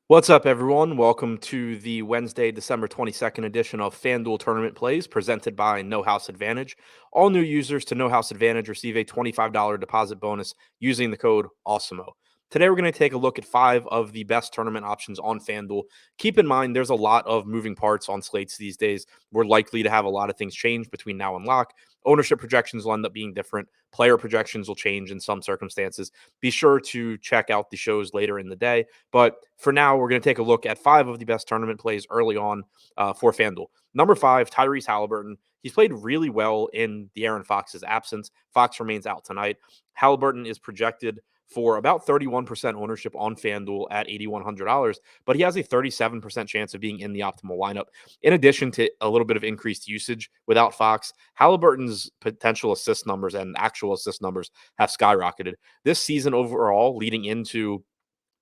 What's up, everyone? Welcome to the Wednesday, December 22nd edition of FanDuel Tournament Plays presented by No House Advantage. All new users to No House Advantage receive a $25 deposit bonus using the code Awesemo. Today, we're going to take a look at 5 of the best tournament options on FanDuel. Keep in mind, there's a lot of moving parts on slates these days. We're likely to have a lot of things change between now and lock. Ownership projections will end up being different. Player projections will change in some circumstances. Be sure to check out the shows later in the day. But for now, we're going to take a look at 5 of the best tournament plays early on for FanDuel. Number 5, Tyrese Halliburton. He's played really well in the Aaron Fox's absence. Fox remains out tonight. Halliburton is projected for about 31% ownership on FanDuel at $8,100, but he has a 37% chance of being in the optimal lineup. In addition to a little bit of increased usage without Fox, Halliburton's potential assist numbers and actual assist numbers have skyrocketed. This season overall, leading into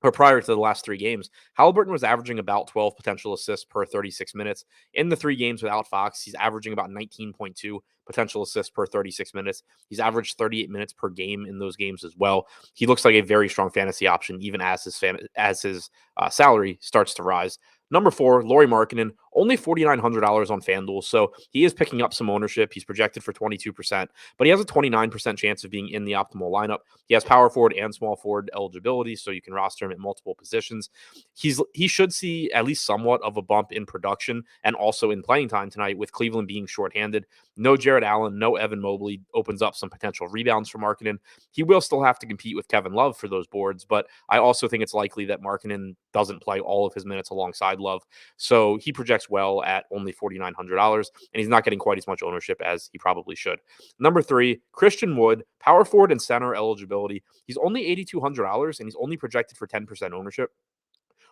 or prior to the last 3 games, Halliburton was averaging about 12 potential assists per 36 minutes. In the 3 games without Fox, he's averaging about 19.2 potential assists per 36 minutes. He's averaged 38 minutes per game in those games as well. He looks like a very strong fantasy option, even as his salary starts to rise. Number 4, Lauri Markkanen, only $4,900 on FanDuel, so he is picking up some ownership. He's projected for 22%, but he has a 29% chance of being in the optimal lineup. He has power forward and small forward eligibility, so you can roster him at multiple positions. He should see at least somewhat of a bump in production and also in playing time tonight with Cleveland being shorthanded. No Jared Allen, no Evan Mobley opens up some potential rebounds for Markkanen. He will still have to compete with Kevin Love for those boards, but I also think it's likely that Markkanen doesn't play all of his minutes alongside Love. So he projects well at only $4,900, and he's not getting quite as much ownership as he probably should. Number 3, Christian Wood, power forward and center eligibility. He's only $8,200, and he's only projected for 10% ownership.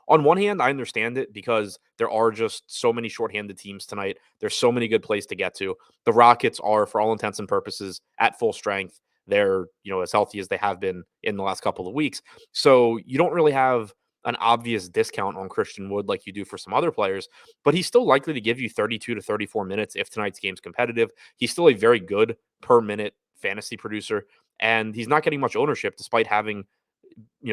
On one hand, I understand it because there are just so many shorthanded teams tonight. There's so many good plays to get to. The Rockets are, for all intents and purposes, at full strength. They're, as healthy as they have been in the last couple of weeks. So you don't really have an obvious discount on Christian Wood like you do for some other players, but he's still likely to give you 32 to 34 minutes if tonight's game's competitive. He's still a very good per minute fantasy producer, and he's not getting much ownership despite having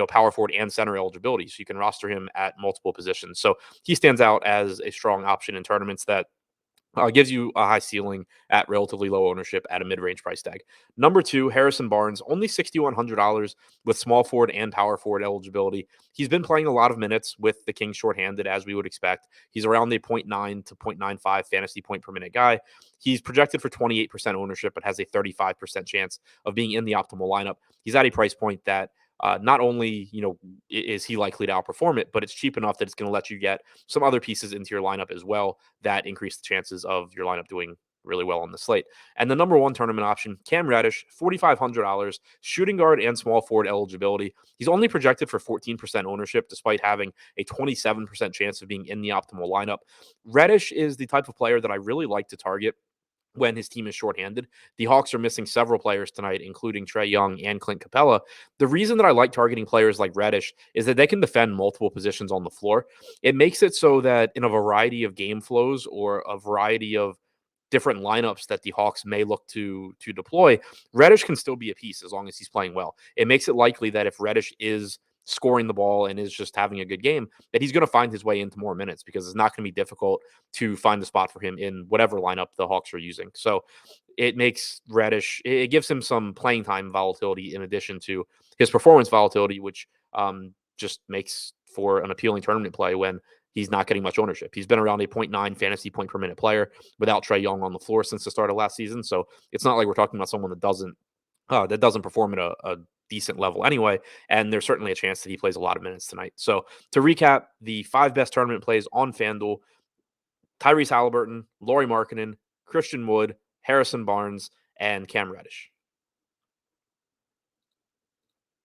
power forward and center eligibility. So you can roster him at multiple positions. So he stands out as a strong option in tournaments that gives you a high ceiling at relatively low ownership at a mid-range price tag. Number 2, Harrison Barnes, only $6,100 with small forward and power forward eligibility. He's been playing a lot of minutes with the Kings shorthanded, as we would expect. He's around a 0.9 to 0.95 fantasy point per minute guy. He's projected for 28% ownership, but has a 35% chance of being in the optimal lineup. He's at a price point that not only is he likely to outperform it, but it's cheap enough that it's going to let you get some other pieces into your lineup as well that increase the chances of your lineup doing really well on the slate. And the number 1 tournament option, Cam Reddish, $4,500, shooting guard and small forward eligibility. He's only projected for 14% ownership, despite having a 27% chance of being in the optimal lineup. Reddish is the type of player that I really like to target when his team is shorthanded. The Hawks are missing several players tonight, including Trae Young and Clint Capella. The reason that I like targeting players like Reddish is that they can defend multiple positions on the floor. It makes it so that in a variety of game flows or a variety of different lineups that the Hawks may look to deploy, Reddish can still be a piece as long as he's playing well. It makes it likely that if Reddish is scoring the ball and is just having a good game, that he's going to find his way into more minutes because it's not going to be difficult to find a spot for him in whatever lineup the Hawks are using. So it makes Reddish, it gives him some playing time volatility in addition to his performance volatility, which just makes for an appealing tournament play when he's not getting much ownership. He's been around a 0.9 fantasy point per minute player without Trae Young on the floor since the start of last season. So it's not like we're talking about someone that doesn't perform at a decent level anyway. And there's certainly a chance that he plays a lot of minutes tonight. So to recap, the 5 best tournament plays on FanDuel: Tyrese Halliburton, Lauri Markkanen, Christian Wood, Harrison Barnes, and Cam Reddish.